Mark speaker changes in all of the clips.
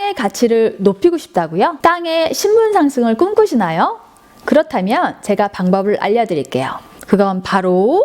Speaker 1: 땅의 가치를 높이고 싶다고요? 땅의 신분 상승을 꿈꾸시나요? 그렇다면 제가 방법을 알려드릴게요. 그건 바로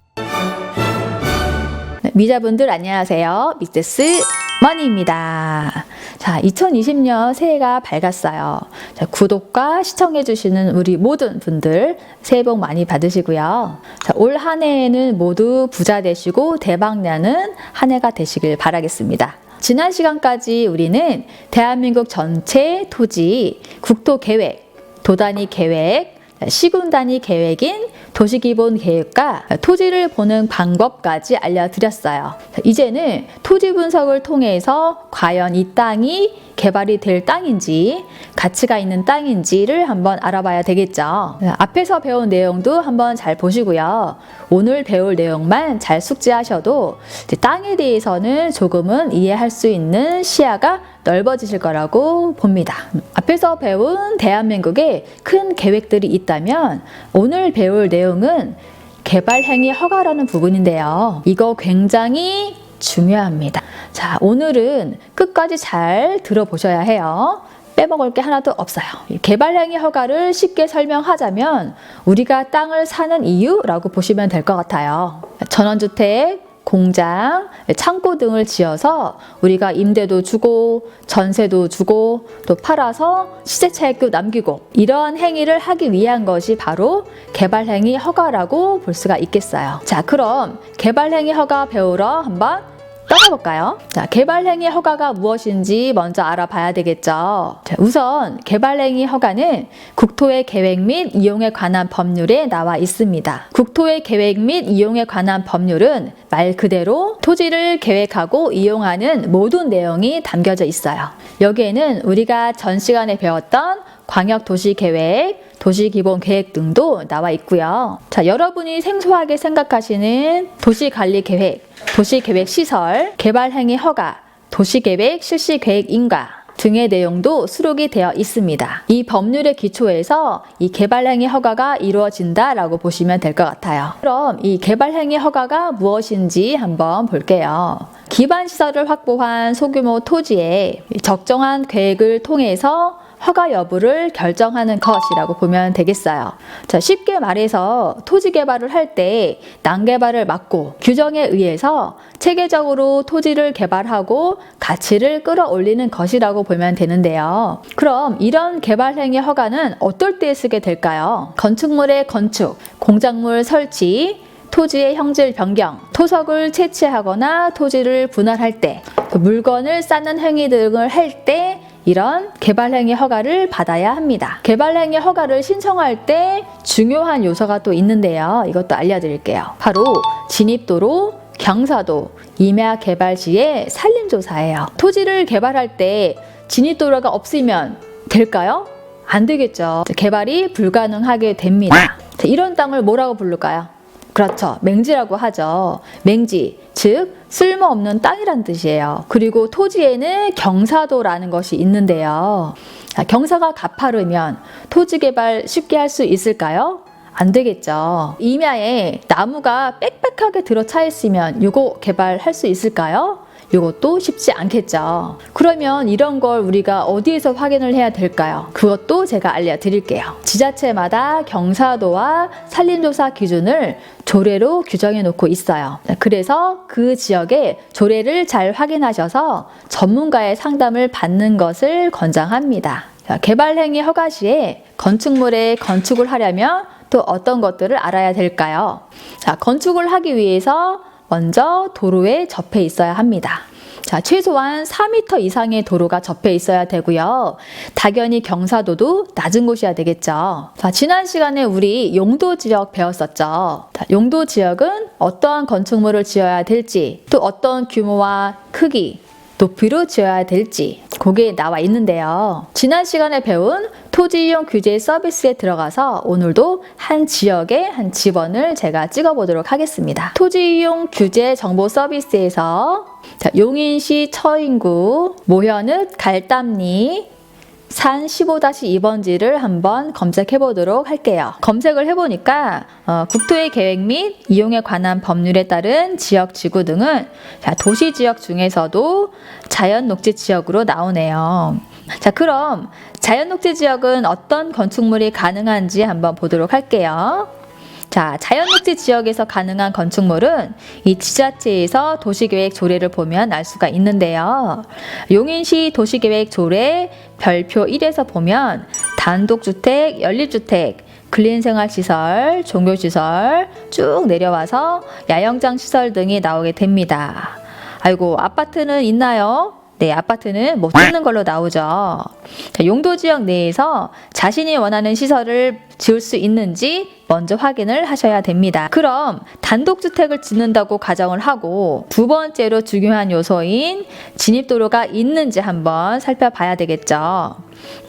Speaker 1: 미자분들 안녕하세요. 미세스 머니입니다. 자, 2020년 새해가 밝았어요. 자, 구독과 시청해주시는 우리 모든 분들 새해 복 많이 받으시고요. 자, 올 한 해에는 모두 부자 되시고 대박나는 한 해가 되시길 바라겠습니다. 지난 시간까지 우리는 대한민국 전체 토지, 국토 계획, 도단위 계획, 시군 단위 계획인 도시기본 계획과 토지를 보는 방법까지 알려드렸어요. 이제는 토지 분석을 통해서 과연 이 땅이 개발이 될 땅인지 가치가 있는 땅인지를 한번 알아봐야 되겠죠. 앞에서 배운 내용도 한번 잘 보시고요. 오늘 배울 내용만 잘 숙지하셔도 땅에 대해서는 조금은 이해할 수 있는 시야가 넓어지실 거라고 봅니다. 앞에서 배운 대한민국에 큰 계획들이 있다면 오늘 배울 내용은 개발행위 허가라는 부분인데요. 이거 굉장히 중요합니다. 자, 오늘은 끝까지 잘 들어보셔야 해요. 빼먹을 게 하나도 없어요. 개발행위 허가를 쉽게 설명하자면 우리가 땅을 사는 이유라고 보시면 될 것 같아요. 전원주택, 공장, 창고 등을 지어서 우리가 임대도 주고 전세도 주고 또 팔아서 시세 차익도 남기고 이러한 행위를 하기 위한 것이 바로 개발행위 허가라고 볼 수가 있겠어요. 자, 그럼 개발행위 허가 배우러 한번 떠나볼까요? 자, 개발행위 허가가 무엇인지 먼저 알아봐야 되겠죠. 자, 우선 개발행위 허가는 국토의 계획 및 이용에 관한 법률에 나와 있습니다. 국토의 계획 및 이용에 관한 법률은 말 그대로 토지를 계획하고 이용하는 모든 내용이 담겨져 있어요. 여기에는 우리가 전 시간에 배웠던 광역도시계획, 도시기본계획 등도 나와 있고요. 자, 여러분이 생소하게 생각하시는 도시관리계획, 도시계획시설, 개발행위 허가, 도시계획 실시계획 인가 등의 내용도 수록이 되어 있습니다. 이 법률의 기초에서 이 개발행위 허가가 이루어진다라고 보시면 될 것 같아요. 그럼 이 개발행위 허가가 무엇인지 한번 볼게요. 기반시설을 확보한 소규모 토지에 적정한 계획을 통해서 허가 여부를 결정하는 것이라고 보면 되겠어요. 자, 쉽게 말해서 토지 개발을 할 때 난개발을 막고 규정에 의해서 체계적으로 토지를 개발하고 가치를 끌어올리는 것이라고 보면 되는데요. 그럼 이런 개발행위 허가는 어떨 때 쓰게 될까요? 건축물의 건축, 공작물 설치, 토지의 형질 변경, 토석을 채취하거나 토지를 분할할 때, 물건을 쌓는 행위 등을 할 때 이런 개발행위 허가를 받아야 합니다. 개발행위 허가를 신청할 때 중요한 요소가 또 있는데요. 이것도 알려드릴게요. 바로 진입도로, 경사도, 임야 개발 시의 산림조사예요. 토지를 개발할 때 진입도로가 없으면 될까요? 안 되겠죠. 개발이 불가능하게 됩니다. 이런 땅을 뭐라고 부를까요? 그렇죠. 맹지라고 하죠. 맹지, 즉 쓸모없는 땅이란 뜻이에요. 그리고 토지에는 경사도라는 것이 있는데요. 경사가 가파르면 토지 개발 쉽게 할 수 있을까요? 안 되겠죠. 임야에 나무가 빽빽하게 들어차 있으면 이거 개발할 수 있을까요? 이것도 쉽지 않겠죠. 그러면 이런 걸 우리가 어디에서 확인을 해야 될까요? 그것도 제가 알려드릴게요. 지자체마다 경사도와 산림조사 기준을 조례로 규정해 놓고 있어요. 그래서 그 지역의 조례를 잘 확인하셔서 전문가의 상담을 받는 것을 권장합니다. 개발행위 허가 시에 건축물에 건축을 하려면 또 어떤 것들을 알아야 될까요? 자, 건축을 하기 위해서 먼저 도로에 접해 있어야 합니다. 자, 최소한 4m 이상의 도로가 접해 있어야 되고요. 당연히 경사도도 낮은 곳이어야 되겠죠. 자, 지난 시간에 우리 용도 지역 배웠었죠. 자, 용도 지역은 어떠한 건축물을 지어야 될지, 또 어떤 규모와 크기, 높이로 지어야 될지 그게 나와 있는데요. 지난 시간에 배운 토지이용 규제 서비스에 들어가서 오늘도 한 지역의 한 지번을 제가 찍어보도록 하겠습니다. 토지이용 규제 정보 서비스에서 용인시 처인구 모현읍 갈담리 산 15-2번지를 한번 검색해 보도록 할게요. 검색을 해보니까 국토의 계획 및 이용에 관한 법률에 따른 지역 지구 등은 도시 지역 중에서도 자연 녹지 지역으로 나오네요. 자, 그럼 자연녹지 지역은 어떤 건축물이 가능한지 한번 보도록 할게요. 자, 자연녹지 지역에서 가능한 건축물은 이 지자체에서 도시계획 조례를 보면 알 수가 있는데요. 용인시 도시계획 조례 별표 1에서 보면 단독주택, 연립주택, 근린생활시설, 종교시설 쭉 내려와서 야영장 시설 등이 나오게 됩니다. 아이고, 아파트는 있나요? 네, 아파트는 못 짓는 걸로 나오죠. 자, 용도지역 내에서 자신이 원하는 시설을 지을 수 있는지 먼저 확인을 하셔야 됩니다. 그럼 단독주택을 짓는다고 가정을 하고 두 번째로 중요한 요소인 진입도로가 있는지 한번 살펴봐야 되겠죠.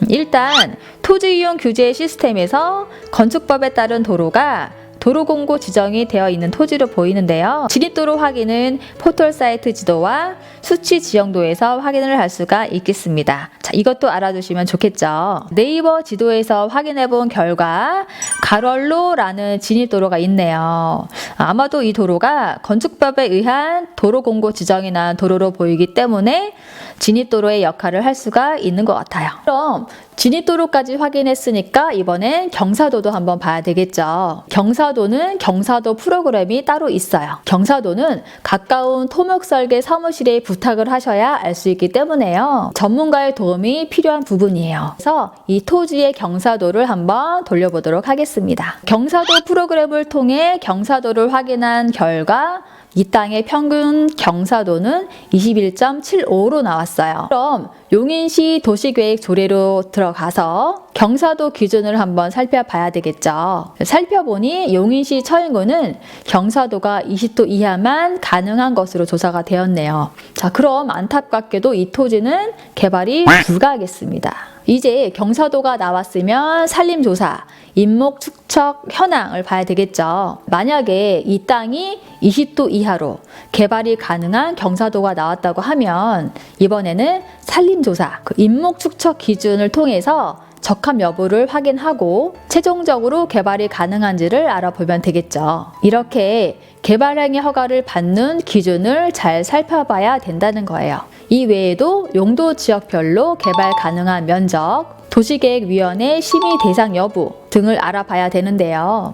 Speaker 1: 일단 토지이용 규제 시스템에서 건축법에 따른 도로가 도로공고 지정이 되어 있는 토지로 보이는데요. 진입도로 확인은 포털 사이트 지도와 수치 지형도에서 확인을 할 수가 있겠습니다. 자, 이것도 알아두시면 좋겠죠. 네이버 지도에서 확인해 본 결과 가rol로라는 진입도로가 있네요. 아마도 이 도로가 건축법에 의한 도로공고 지정이 난 도로로 보이기 때문에 진입도로의 역할을 할 수가 있는 것 같아요. 그럼 진입도로까지 확인했으니까 이번엔 경사도도 한번 봐야 되겠죠. 경사도는 경사도 프로그램이 따로 있어요. 경사도는 가까운 토목설계 사무실에 부탁을 하셔야 알 수 있기 때문에요. 전문가의 도움이 필요한 부분이에요. 그래서 이 토지의 경사도를 한번 돌려보도록 하겠습니다. 경사도 프로그램을 통해 경사도를 확인한 결과 이 땅의 평균 경사도는 21.75로 나왔어요. 그럼 용인시 도시계획 조례로 들어가서 경사도 기준을 한번 살펴봐야 되겠죠. 살펴보니 용인시 처인구는 경사도가 20도 이하만 가능한 것으로 조사가 되었네요. 자, 그럼 안타깝게도 이 토지는 개발이 불가하겠습니다. 이제 경사도가 나왔으면 산림조사, 인목 축척 현황을 봐야 되겠죠. 만약에 이 땅이 20도 이하로 개발이 가능한 경사도가 나왔다고 하면 이번에는 산림조사, 인목 축척 기준을 통해서 적합 여부를 확인하고 최종적으로 개발이 가능한지를 알아보면 되겠죠. 이렇게 개발행위 허가를 받는 기준을 잘 살펴봐야 된다는 거예요. 이 외에도 용도 지역별로 개발 가능한 면적, 도시계획위원회 심의 대상 여부 등을 알아봐야 되는데요.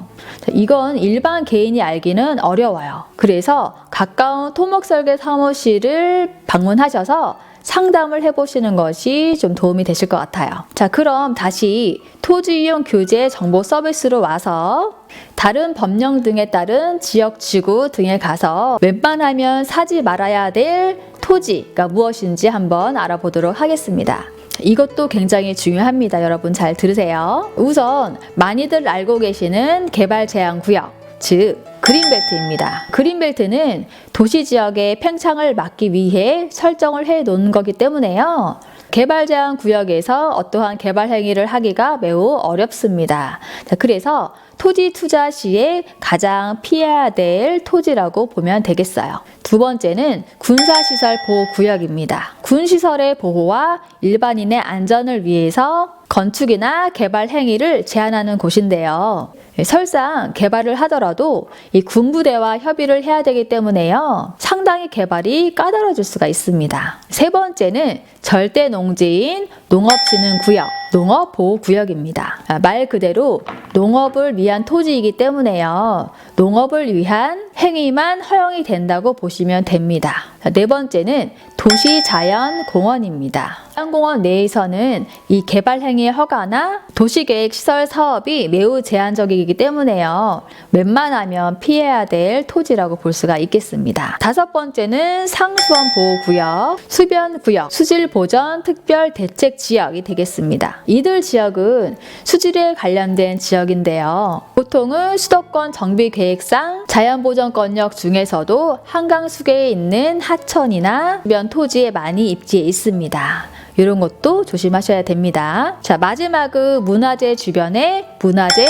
Speaker 1: 이건 일반 개인이 알기는 어려워요. 그래서 가까운 토목설계 사무실을 방문하셔서 상담을 해보시는 것이 좀 도움이 되실 것 같아요. 자, 그럼 다시 토지이용 규제 정보 서비스로 와서 다른 법령 등에 따른 지역지구 등에 가서 웬만하면 사지 말아야 될 토지가 무엇인지 한번 알아보도록 하겠습니다. 이것도 굉장히 중요합니다. 여러분 잘 들으세요. 우선 많이들 알고 계시는 개발제한구역, 즉 그린벨트입니다. 그린벨트는 도시지역의 팽창을 막기 위해 설정을 해 놓은 거기 때문에요. 개발 제한 구역에서 어떠한 개발 행위를 하기가 매우 어렵습니다. 자, 그래서 토지 투자 시에 가장 피해야 될 토지라고 보면 되겠어요. 두 번째는 군사시설 보호구역입니다. 군시설의 보호와 일반인의 안전을 위해서 건축이나 개발 행위를 제한하는 곳인데요. 설상 개발을 하더라도 이 군부대와 협의를 해야 되기 때문에요. 상당히 개발이 까다로워질 수가 있습니다. 세 번째는 절대 농지인 농업진흥구역, 농업보호구역입니다. 말 그대로 농업을 위한 토지이기 때문에요. 농업을 위한 행위만 허용이 된다고 보시면 됩니다. 네 번째는 도시자연공원입니다. 자연공원 내에서는 이 개발 행위의 허가나 도시계획 시설 사업이 매우 제한적이기 때문에요. 웬만하면 피해야 될 토지라고 볼 수가 있겠습니다. 다섯 번째는 상수원 보호구역, 수변구역, 수질보전 특별대책지역이 되겠습니다. 이들 지역은 수질에 관련된 지역인데요. 보통은 수도권 정비계획상 자연보전권역 중에서도 한강수계에 있는 하천이나 주변 토지에 많이 입지해 있습니다. 이런 것도 조심하셔야 됩니다. 자, 마지막은 문화재 주변의 문화재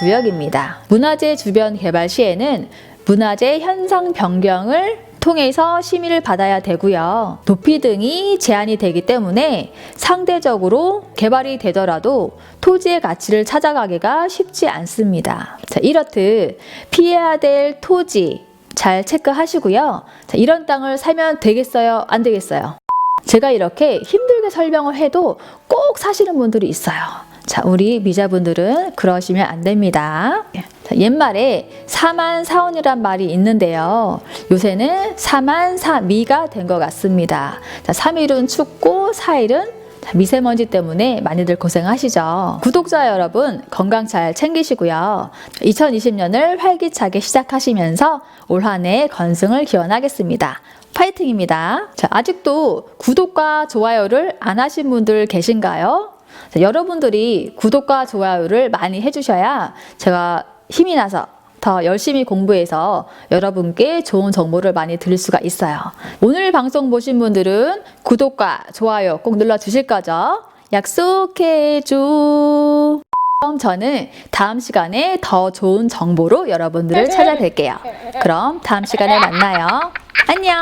Speaker 1: 보호구역입니다. 문화재 주변 개발 시에는 문화재 현상 변경을 통해서 심의를 받아야 되고요. 높이 등이 제한이 되기 때문에 상대적으로 개발이 되더라도 토지의 가치를 찾아가기가 쉽지 않습니다. 자, 이렇듯 피해야 될 토지 잘 체크하시고요. 자, 이런 땅을 사면 되겠어요? 안 되겠어요? 제가 이렇게 힘들게 설명을 해도 꼭 사시는 분들이 있어요. 자, 우리 미자분들은 그러시면 안 됩니다. 자, 옛말에 사만사온이란 말이 있는데요. 요새는 사만사미가 된 것 같습니다. 자, 3일은 춥고 4일은 미세먼지 때문에 많이들 고생하시죠. 구독자 여러분 건강 잘 챙기시고요. 2020년을 활기차게 시작하시면서 올 한 해 건승을 기원하겠습니다. 파이팅입니다. 자, 아직도 구독과 좋아요를 안 하신 분들 계신가요? 자, 여러분들이 구독과 좋아요를 많이 해주셔야 제가 힘이 나서 더 열심히 공부해서 여러분께 좋은 정보를 많이 드릴 수가 있어요. 오늘 방송 보신 분들은 구독과 좋아요 꼭 눌러주실 거죠? 약속해줘. 그럼 저는 다음 시간에 더 좋은 정보로 여러분들을 찾아뵐게요. 그럼 다음 시간에 만나요. 안녕.